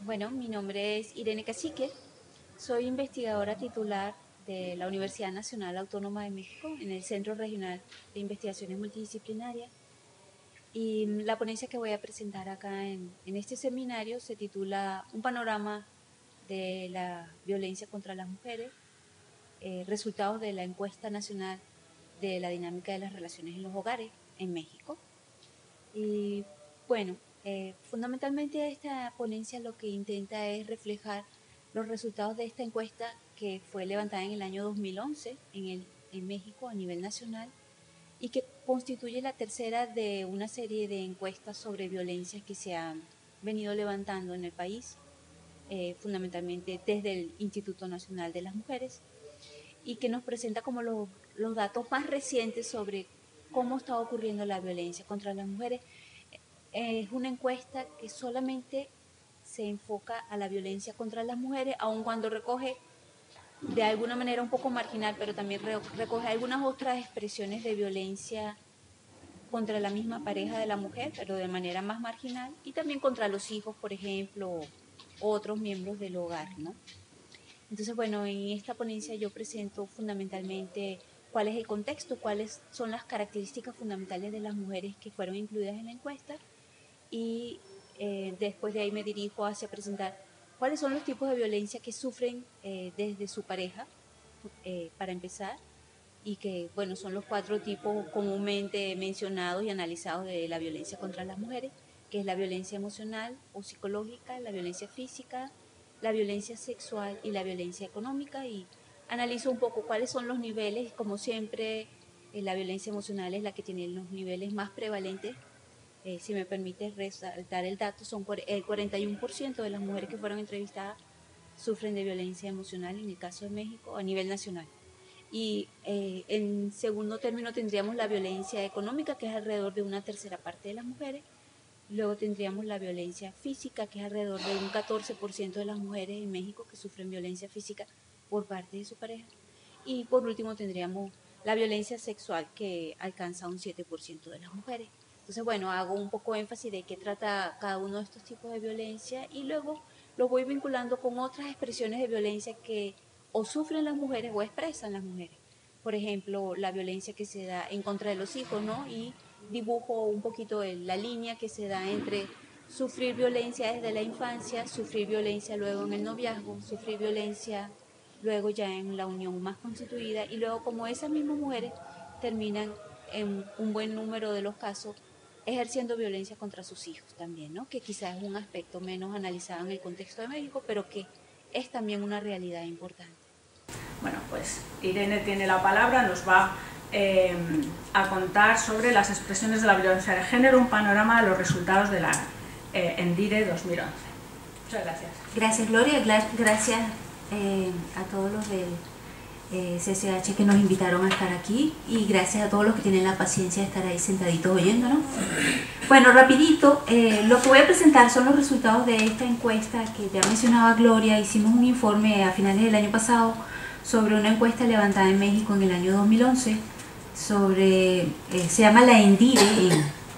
Bueno, mi nombre es Irene Cacique, soy investigadora titular de la Universidad Nacional Autónoma de México en el Centro Regional de Investigaciones Multidisciplinarias y la ponencia que voy a presentar acá en este seminario se titula Un panorama de la violencia contra las mujeres, resultados de la encuesta nacional de la dinámica de las relaciones en los hogares en México. Y bueno, fundamentalmente esta ponencia lo que intenta es reflejar los resultados de esta encuesta que fue levantada en el año 2011 en México a nivel nacional y que constituye la tercera de una serie de encuestas sobre violencia que se han venido levantando en el país, fundamentalmente desde el Instituto Nacional de las Mujeres, y que nos presenta como los datos más recientes sobre cómo está ocurriendo la violencia contra las mujeres. Es una encuesta que solamente se enfoca a la violencia contra las mujeres, aun cuando recoge de alguna manera un poco marginal, pero también recoge algunas otras expresiones de violencia contra la misma pareja de la mujer, pero de manera más marginal, y también contra los hijos, por ejemplo, o otros miembros del hogar, ¿no? Entonces, bueno, en esta ponencia yo presento fundamentalmente cuál es el contexto, cuáles son las características fundamentales de las mujeres que fueron incluidas en la encuesta, y después de ahí me dirijo hacia presentar cuáles son los tipos de violencia que sufren desde su pareja, para empezar, y que, bueno, son los 4 tipos comúnmente mencionados y analizados de la violencia contra las mujeres, que es la violencia emocional o psicológica, la violencia física, la violencia sexual y la violencia económica, y analizo un poco cuáles son los niveles. Como siempre, la violencia emocional es la que tiene los niveles más prevalentes. Si me permite resaltar el dato, el 41% de las mujeres que fueron entrevistadas sufren de violencia emocional en el caso de México a nivel nacional. Y en segundo término tendríamos la violencia económica, que es alrededor de una tercera parte de las mujeres. Luego tendríamos la violencia física, que es alrededor de un 14% de las mujeres en México que sufren violencia física por parte de su pareja. Y por último tendríamos la violencia sexual, que alcanza un 7% de las mujeres. Entonces, bueno, hago un poco énfasis de qué trata cada uno de estos tipos de violencia y luego lo voy vinculando con otras expresiones de violencia que o sufren las mujeres o expresan las mujeres. Por ejemplo, la violencia que se da en contra de los hijos, ¿no? Y dibujo un poquito la línea que se da entre sufrir violencia desde la infancia, sufrir violencia luego en el noviazgo, sufrir violencia luego ya en la unión más constituida, y luego como esas mismas mujeres terminan en un buen número de los casos ejerciendo violencia contra sus hijos también, ¿no? Que quizás es un aspecto menos analizado en el contexto de México, pero que es también una realidad importante. Bueno, pues Irene tiene la palabra, nos va a contar sobre las expresiones de la violencia de género, un panorama de los resultados de la ENDIRE 2011. Muchas gracias. Gracias, Gloria. Gracias a todos los del CCH que nos invitaron a estar aquí, y gracias a todos los que tienen la paciencia de estar ahí sentaditos oyéndonos. Bueno, rapidito, lo que voy a presentar son los resultados de esta encuesta que ya mencionaba Gloria. Hicimos un informe a finales del año pasado sobre una encuesta levantada en México en el año 2011 sobre, se llama la ENDIRE,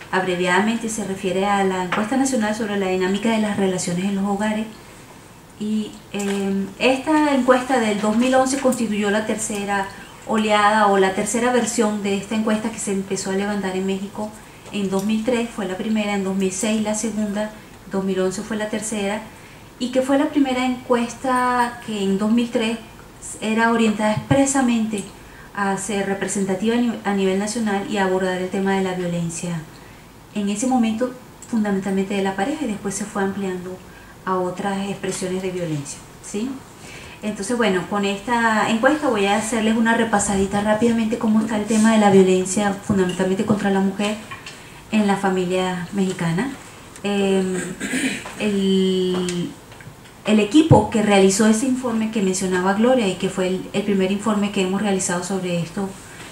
abreviadamente se refiere a la Encuesta Nacional sobre la Dinámica de las Relaciones en los Hogares. Y esta encuesta del 2011 constituyó la tercera oleada o la tercera versión de esta encuesta, que se empezó a levantar en México en 2003, fue la primera, en 2006 la segunda, 2011 fue la tercera, y que fue la primera encuesta que en 2003 era orientada expresamente a ser representativa a nivel nacional y a abordar el tema de la violencia, en ese momento fundamentalmente de la pareja, y después se fue ampliando a otras expresiones de violencia, ¿sí? Entonces, bueno, con esta encuesta voy a hacerles una repasadita rápidamente cómo está el tema de la violencia fundamentalmente contra la mujer en la familia mexicana. El equipo que realizó ese informe que mencionaba Gloria, y que fue el primer informe que hemos realizado sobre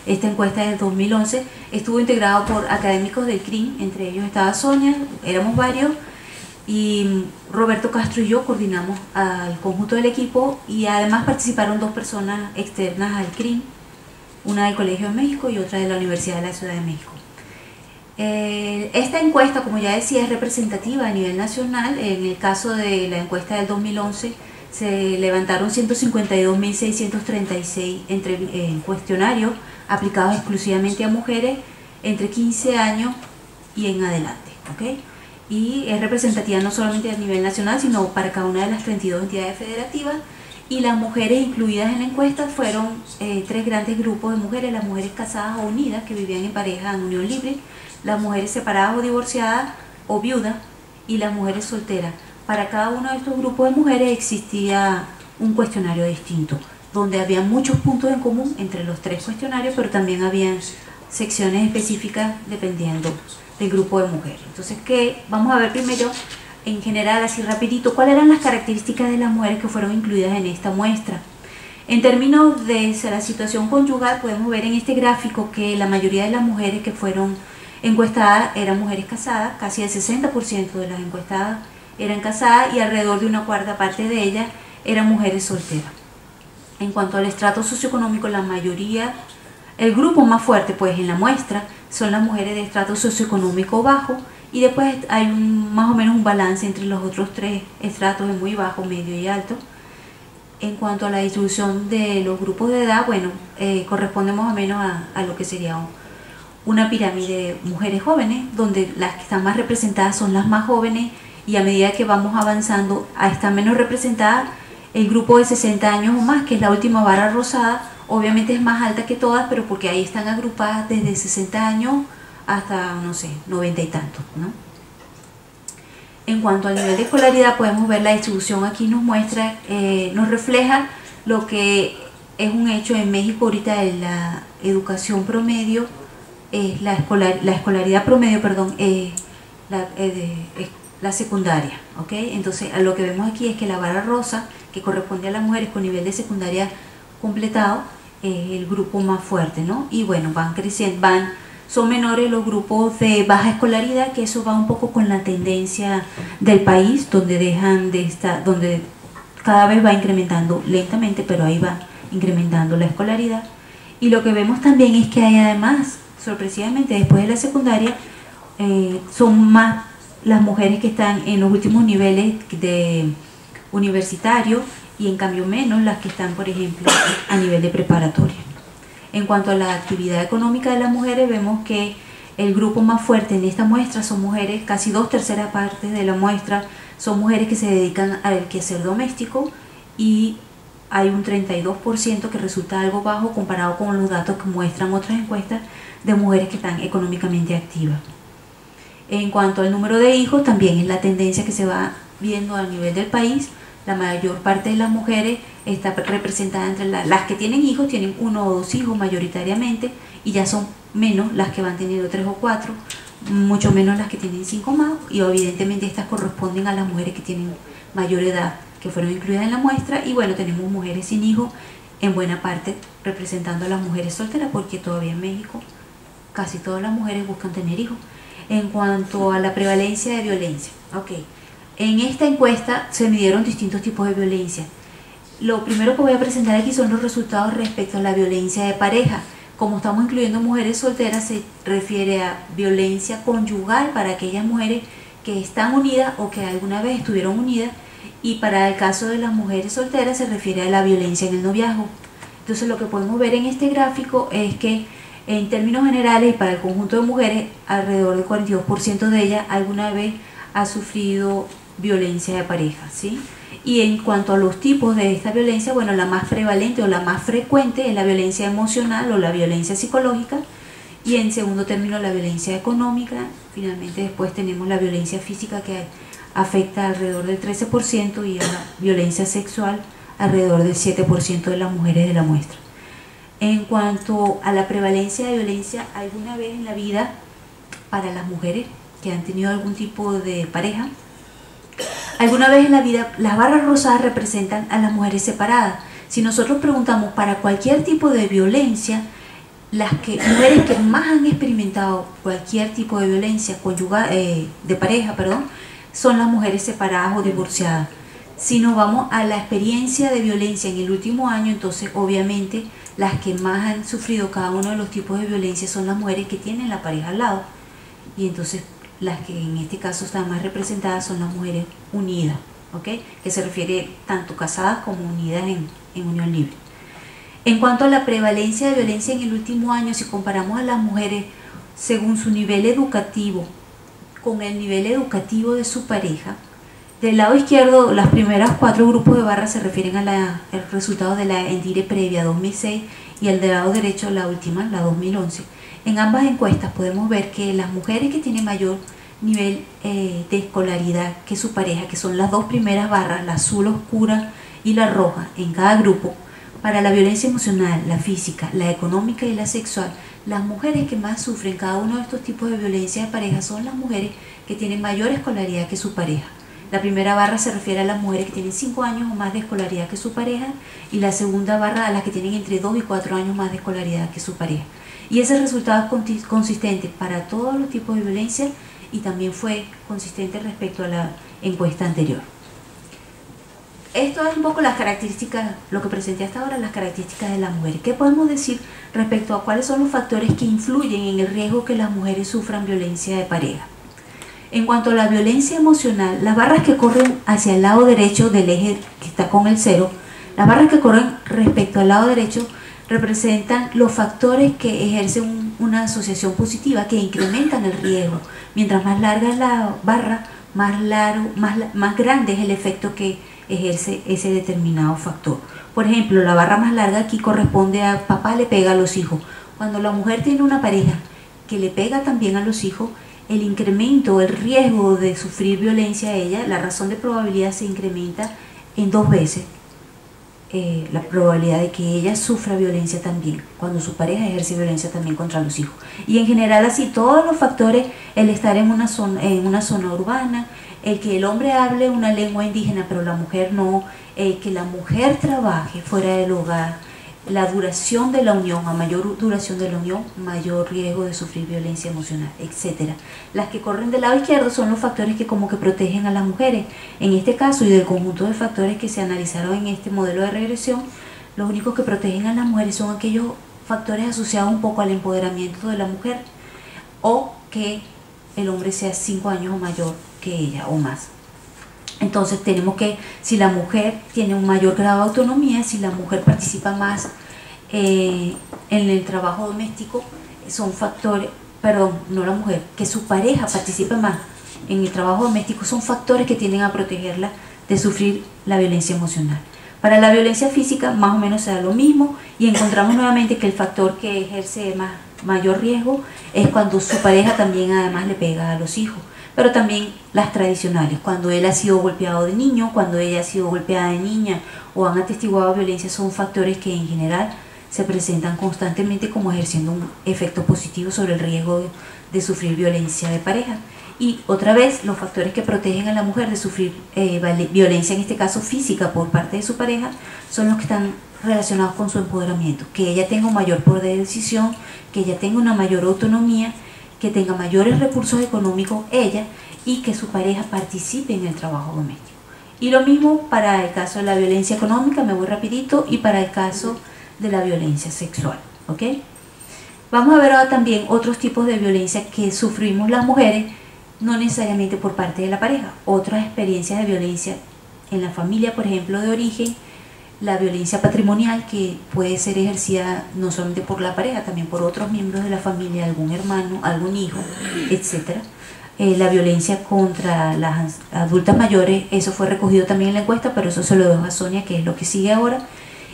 esta encuesta del 2011, estuvo integrado por académicos del CRIM, entre ellos estaba Sonia, éramos varios, y Roberto Castro y yo coordinamos al conjunto del equipo, y además participaron 2 personas externas al CRIM, una del Colegio de México y otra de la Universidad de la Ciudad de México. Esta encuesta, como ya decía, es representativa a nivel nacional. En el caso de la encuesta del 2011 se levantaron 152.636 cuestionarios aplicados exclusivamente a mujeres entre 15 años y en adelante, ¿ok? Y es representativa no solamente a nivel nacional, sino para cada una de las 32 entidades federativas. Y las mujeres incluidas en la encuesta fueron tres grandes grupos de mujeres: las mujeres casadas o unidas que vivían en pareja en unión libre, las mujeres separadas o divorciadas o viudas, y las mujeres solteras. Para cada uno de estos grupos de mujeres existía un cuestionario distinto, donde había muchos puntos en común entre los tres cuestionarios, pero también habían secciones específicas dependiendo del grupo de mujeres. Entonces, vamos a ver primero, en general, así rapidito, cuáles eran las características de las mujeres que fueron incluidas en esta muestra. En términos de la situación conyugal, podemos ver en este gráfico que la mayoría de las mujeres que fueron encuestadas eran mujeres casadas. Casi el 60% de las encuestadas eran casadas y alrededor de una cuarta parte de ellas eran mujeres solteras. En cuanto al estrato socioeconómico, la mayoría, el grupo más fuerte pues en la muestra son las mujeres de estrato socioeconómico bajo, y después hay más o menos un balance entre los otros tres estratos de muy bajo, medio y alto. En cuanto a la distribución de los grupos de edad, bueno, corresponde más o menos a lo que sería una pirámide de mujeres jóvenes, donde las que están más representadas son las más jóvenes, y a medida que vamos avanzando están menos representadas el grupo de 60 años o más, que es la última barra rosada. Obviamente es más alta que todas, pero porque ahí están agrupadas desde 60 años hasta, no sé, 90 y tantos, ¿no? En cuanto al nivel de escolaridad, podemos ver la distribución aquí nos muestra, nos refleja lo que es un hecho en México ahorita. En la educación promedio, la escolaridad promedio, perdón, la secundaria, ¿ok? Entonces, lo que vemos aquí es que la barra rosa, que corresponde a las mujeres con nivel de secundaria completado, es el grupo más fuerte, ¿no? Y bueno, van creciendo, son menores los grupos de baja escolaridad, que eso va un poco con la tendencia del país, donde cada vez va incrementando lentamente, pero ahí va incrementando la escolaridad. Y lo que vemos también es que hay, además, sorpresivamente, después de la secundaria, son más las mujeres que están en los últimos niveles de universitario, y en cambio menos las que están, por ejemplo, a nivel de preparatoria. En cuanto a la actividad económica de las mujeres, vemos que el grupo más fuerte en esta muestra son mujeres, casi 2/3 partes de la muestra son mujeres que se dedican al quehacer doméstico, y hay un 32% que resulta algo bajo comparado con los datos que muestran otras encuestas de mujeres que están económicamente activas. En cuanto al número de hijos, también es la tendencia que se va viendo a nivel del país. La mayor parte de las mujeres está representada entre las que tienen hijos, tienen 1 o 2 hijos mayoritariamente, y ya son menos las que van teniendo 3 o 4, mucho menos las que tienen 5 más, y evidentemente estas corresponden a las mujeres que tienen mayor edad, que fueron incluidas en la muestra. Y bueno, tenemos mujeres sin hijos, en buena parte representando a las mujeres solteras, porque todavía en México casi todas las mujeres buscan tener hijos. En cuanto a la prevalencia de violencia, en esta encuesta se midieron distintos tipos de violencia. Lo primero que voy a presentar aquí son los resultados respecto a la violencia de pareja. Como estamos incluyendo mujeres solteras, se refiere a violencia conyugal para aquellas mujeres que están unidas o que alguna vez estuvieron unidas, y para el caso de las mujeres solteras se refiere a la violencia en el noviazgo. Entonces, lo que podemos ver en este gráfico es que en términos generales, y para el conjunto de mujeres, alrededor del 42% de ellas alguna vez ha sufrido violencia de pareja, ¿sí? Y en cuanto a los tipos de esta violencia, bueno, la más prevalente o la más frecuente es la violencia emocional o la violencia psicológica, y en segundo término la violencia económica. Finalmente después tenemos la violencia física, que afecta alrededor del 13%, y la violencia sexual alrededor del 7% de las mujeres de la muestra. En cuanto a la prevalencia de violencia, alguna vez en la vida, para las mujeres que han tenido algún tipo de pareja, alguna vez en la vida, las barras rosadas representan a las mujeres separadas. Si nosotros preguntamos para cualquier tipo de violencia, mujeres que más han experimentado cualquier tipo de violencia conyugal, de pareja, son las mujeres separadas o divorciadas. Si nos vamos a la experiencia de violencia en el último año, entonces obviamente las que más han sufrido cada uno de los tipos de violencia son las mujeres que tienen la pareja al lado. y entonces las que en este caso están más representadas son las mujeres unidas, ¿ok? Que se refiere tanto casadas como unidas en unión libre. En cuanto a la prevalencia de violencia en el último año, si comparamos a las mujeres según su nivel educativo con el nivel educativo de su pareja, del lado izquierdo, las primeras 4 grupos de barras se refieren a el resultado de la ENDIRE previa 2006 y el del lado derecho, la última, la 2011. En ambas encuestas podemos ver que las mujeres que tienen mayor nivel de escolaridad que su pareja, que son las 2 primeras barras, la azul oscura y la roja en cada grupo, para la violencia emocional, la física, la económica y la sexual, las mujeres que más sufren cada uno de estos tipos de violencia de pareja son las mujeres que tienen mayor escolaridad que su pareja. La primera barra se refiere a las mujeres que tienen 5 años o más de escolaridad que su pareja, y la segunda barra a las que tienen entre 2 y 4 años más de escolaridad que su pareja. Y ese resultado es consistente para todos los tipos de violencia y también fue consistente respecto a la encuesta anterior. Esto es un poco las características, lo que presenté hasta ahora, las características de las mujeres. ¿Qué podemos decir respecto a cuáles son los factores que influyen en el riesgo que las mujeres sufran violencia de pareja? En cuanto a la violencia emocional, las barras que corren hacia el lado derecho del eje que está con el 0, las barras que corren respecto al lado derecho representan los factores que ejercen una asociación positiva, que incrementan el riesgo. Mientras más larga es la barra, más grande es el efecto que ejerce ese determinado factor. Por ejemplo, la barra más larga aquí corresponde a papá le pega a los hijos. Cuando la mujer tiene una pareja que le pega también a los hijos, el incremento, el riesgo de sufrir violencia a ella, la razón de probabilidad se incrementa en 2 veces. La probabilidad de que ella sufra violencia también, cuando su pareja ejerce violencia también contra los hijos. Y en general así, todos los factores, el estar en una zona urbana, el que el hombre hable una lengua indígena pero la mujer no, el que la mujer trabaje fuera del hogar, la duración de la unión, a mayor duración de la unión, mayor riesgo de sufrir violencia emocional, etc. Las que corren del lado izquierdo son los factores que como que protegen a las mujeres. En este caso y del conjunto de factores que se analizaron en este modelo de regresión, los únicos que protegen a las mujeres son aquellos factores asociados un poco al empoderamiento de la mujer, o que el hombre sea 5 años o mayor que ella o más. Entonces tenemos que, si la mujer tiene un mayor grado de autonomía, si la mujer participa más en el trabajo doméstico, son factores, perdón, no la mujer, que su pareja participe más en el trabajo doméstico, son factores que tienden a protegerla de sufrir la violencia emocional. Para la violencia física más o menos se da lo mismo, y encontramos nuevamente que el factor que ejerce mayor riesgo es cuando su pareja también además le pega a los hijos. Pero también las tradicionales, cuando él ha sido golpeado de niño, cuando ella ha sido golpeada de niña o han atestiguado violencia, son factores que en general se presentan constantemente como ejerciendo un efecto positivo sobre el riesgo de sufrir violencia de pareja. Y otra vez, los factores que protegen a la mujer de sufrir violencia, en este caso física, por parte de su pareja, son los que están relacionados con su empoderamiento, que ella tenga un mayor poder de decisión, que ella tenga una mayor autonomía, que tenga mayores recursos económicos ella, y que su pareja participe en el trabajo doméstico. Y lo mismo para el caso de la violencia económica, me voy rapidito, y para el caso de la violencia sexual, ¿ok? Vamos a ver ahora también otros tipos de violencia que sufrimos las mujeres, no necesariamente por parte de la pareja. Otras experiencias de violencia en la familia, por ejemplo, de origen, la violencia patrimonial, que puede ser ejercida no solamente por la pareja, también por otros miembros de la familia, algún hermano, algún hijo, etc. La violencia contra las adultas mayores, eso fue recogido también en la encuesta, pero eso se lo dejo a Sonia, que es lo que sigue ahora.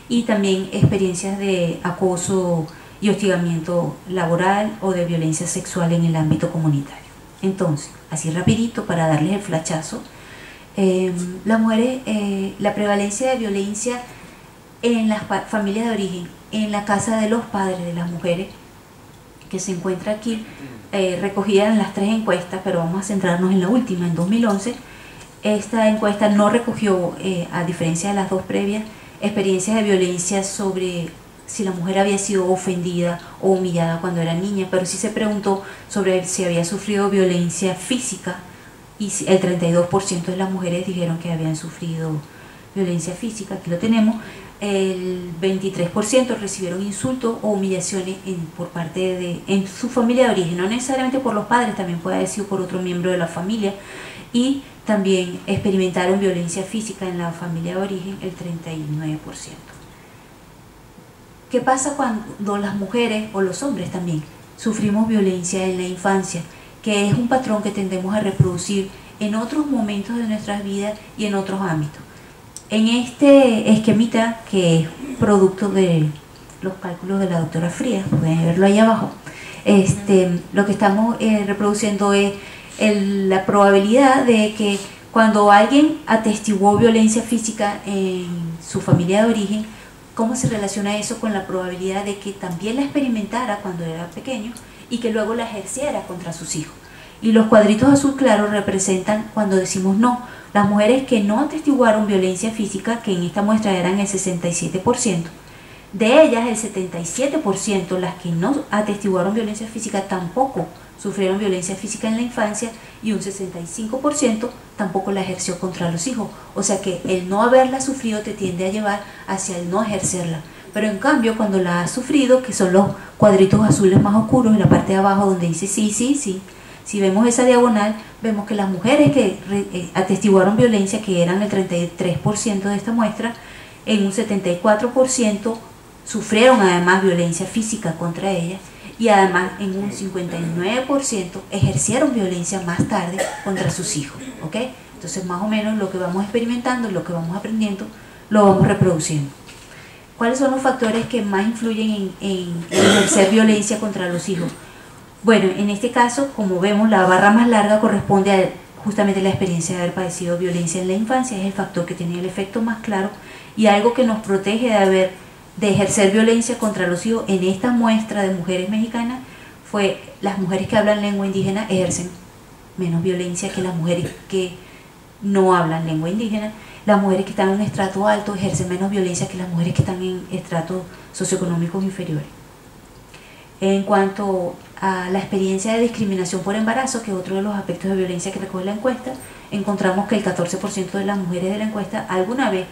Y también experiencias de acoso y hostigamiento laboral o de violencia sexual en el ámbito comunitario. Entonces, así rapidito para darles el flachazo, las mujeres, la prevalencia de violencia en las familias de origen, en la casa de los padres de las mujeres, que se encuentra aquí, recogida en las 3 encuestas, pero vamos a centrarnos en la última, en 2011. Esta encuesta no recogió, a diferencia de las 2 previas, experiencias de violencia sobre si la mujer había sido ofendida o humillada cuando era niña, pero sí se preguntó sobre si había sufrido violencia física, y el 32% de las mujeres dijeron que habían sufrido violencia física, aquí lo tenemos, el 23% recibieron insultos o humillaciones por parte en su familia de origen, no necesariamente por los padres, también puede haber sido por otro miembro de la familia, y también experimentaron violencia física en la familia de origen el 39%. ¿Qué pasa cuando las mujeres o los hombres también sufrimos violencia en la infancia? Que es un patrón que tendemos a reproducir en otros momentos de nuestras vidas y en otros ámbitos. En este esquemita, que es producto de los cálculos de la doctora Frías, pueden verlo ahí abajo, lo que estamos reproduciendo es la probabilidad de que cuando alguien atestiguó violencia física en su familia de origen, cómo se relaciona eso con la probabilidad de que también la experimentara cuando era pequeño y que luego la ejerciera contra sus hijos. Y los cuadritos azul claro representan cuando decimos no. Las mujeres que no atestiguaron violencia física, que en esta muestra eran el 67%, de ellas el 77%, las que no atestiguaron violencia física, tampoco sufrieron violencia física en la infancia, y un 65% tampoco la ejerció contra los hijos. O sea que el no haberla sufrido te tiende a llevar hacia el no ejercerla. Pero en cambio, cuando la has sufrido, que son los cuadritos azules más oscuros en la parte de abajo donde dice sí, sí, sí, si vemos esa diagonal, vemos que las mujeres que atestiguaron violencia, que eran el 33% de esta muestra, en un 74% sufrieron además violencia física contra ellas, y además en un 59% ejercieron violencia más tarde contra sus hijos. ¿Ok? Entonces más o menos lo que vamos experimentando, lo que vamos aprendiendo, lo vamos reproduciendo. ¿Cuáles son los factores que más influyen en ejercer violencia contra los hijos? Bueno, en este caso, como vemos, la barra más larga corresponde a justamente la experiencia de haber padecido violencia en la infancia, es el factor que tiene el efecto más claro, y algo que nos protege de ejercer violencia contra los hijos en esta muestra de mujeres mexicanas fue las mujeres que hablan lengua indígena ejercen menos violencia que las mujeres que no hablan lengua indígena. Las mujeres que están en un estrato alto ejercen menos violencia que las mujeres que están en estratos socioeconómicos inferiores. En cuanto a la experiencia de discriminación por embarazo, que es otro de los aspectos de violencia que recoge la encuesta, encontramos que el 14% de las mujeres de la encuesta alguna vez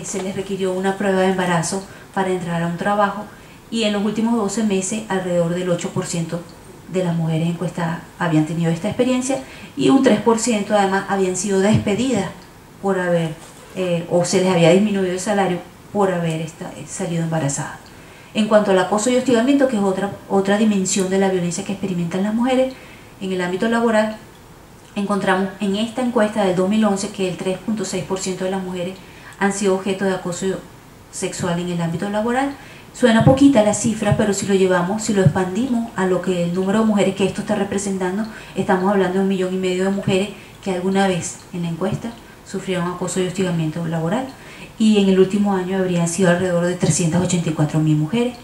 se les requirió una prueba de embarazo para entrar a un trabajo, y en los últimos 12 meses alrededor del 8% de las mujeres encuestadas habían tenido esta experiencia, y un 3% además habían sido despedidas por haber, o se les había disminuido el salario por haber salido embarazadas. En cuanto al acoso y hostigamiento, que es otra dimensión de la violencia que experimentan las mujeres en el ámbito laboral, encontramos en esta encuesta del 2011 que el 3.6% de las mujeres han sido objeto de acoso sexual en el ámbito laboral. Suena poquita la cifra, pero si lo expandimos a lo que el número de mujeres que esto está representando, estamos hablando de 1,5 millones de mujeres que alguna vez en la encuesta sufrieron acoso y hostigamiento laboral, y en el último año habrían sido alrededor de 384.000 mujeres.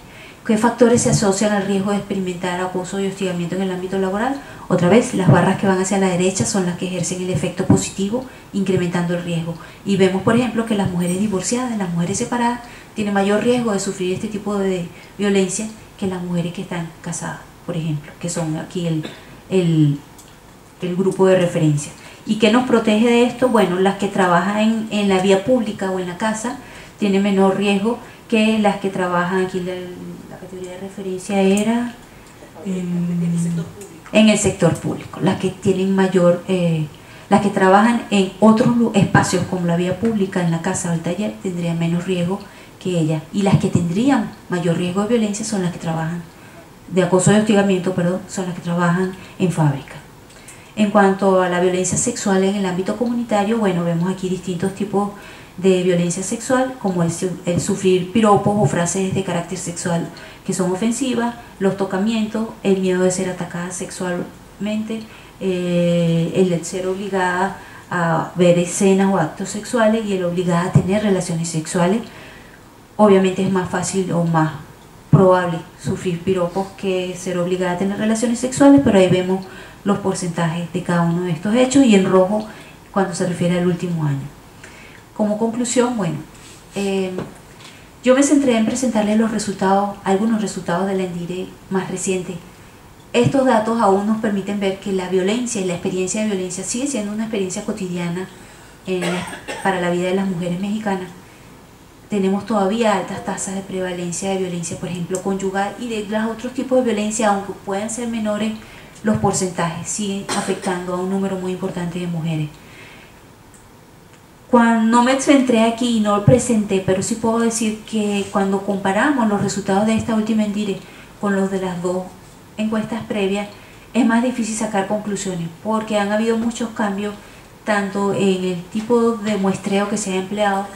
¿Qué factores se asocian al riesgo de experimentar acoso y hostigamiento en el ámbito laboral? Otra vez, las barras que van hacia la derecha son las que ejercen el efecto positivo, incrementando el riesgo. Y vemos, por ejemplo, que las mujeres divorciadas, las mujeres separadas, tienen mayor riesgo de sufrir este tipo de violencia que las mujeres que están casadas, por ejemplo, que son aquí el grupo de referencia. ¿Y qué nos protege de esto? Bueno, las que trabajan en la vía pública o en la casa tienen menor riesgo que las que trabajan aquí. La categoría de referencia era en el sector público. Las que tienen mayor, las que trabajan en otros espacios como la vía pública, en la casa o el taller, tendrían menos riesgo que ellas. Y las que tendrían mayor riesgo de violencia son las que trabajan, de acoso y hostigamiento, perdón, son las que trabajan en fábrica. En cuanto a la violencia sexual en el ámbito comunitario, bueno, vemos aquí distintos tipos de violencia sexual, como el sufrir piropos o frases de carácter sexual que son ofensivas, los tocamientos, el miedo de ser atacada sexualmente, el ser obligada a ver escenas o actos sexuales y el obligada a tener relaciones sexuales. Obviamente es más fácil o más probable sufrir piropos que ser obligada a tener relaciones sexuales, pero ahí vemos los porcentajes de cada uno de estos hechos, y en rojo cuando se refiere al último año. Como conclusión, bueno, yo me centré en presentarles los resultados, algunos resultados de la ENDIRE más reciente. Estos datos aún nos permiten ver que la violencia y la experiencia de violencia sigue siendo una experiencia cotidiana para la vida de las mujeres mexicanas, tenemos todavía altas tasas de prevalencia de violencia, por ejemplo, conyugal, y de los otros tipos de violencia, aunque puedan ser menores, los porcentajes siguen afectando a un número muy importante de mujeres. Cuando no me centré aquí y no lo presenté, pero sí puedo decir que cuando comparamos los resultados de esta última ENDIRE con los de las dos encuestas previas, es más difícil sacar conclusiones, porque han habido muchos cambios, tanto en el tipo de muestreo que se ha empleado,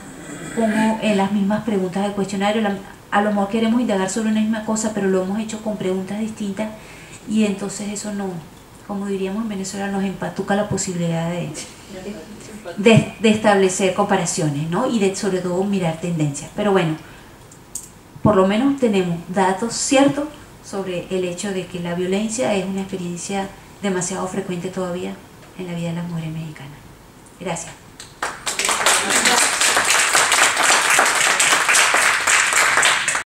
como en las mismas preguntas del cuestionario. A lo mejor queremos indagar sobre una misma cosa, pero lo hemos hecho con preguntas distintas, y entonces eso no, como diríamos en Venezuela, nos empatuca la posibilidad de establecer comparaciones, ¿no? Y de sobre todo mirar tendencias. Pero bueno, por lo menos tenemos datos ciertos sobre el hecho de que la violencia es una experiencia demasiado frecuente todavía en la vida de las mujeres mexicanas. Gracias.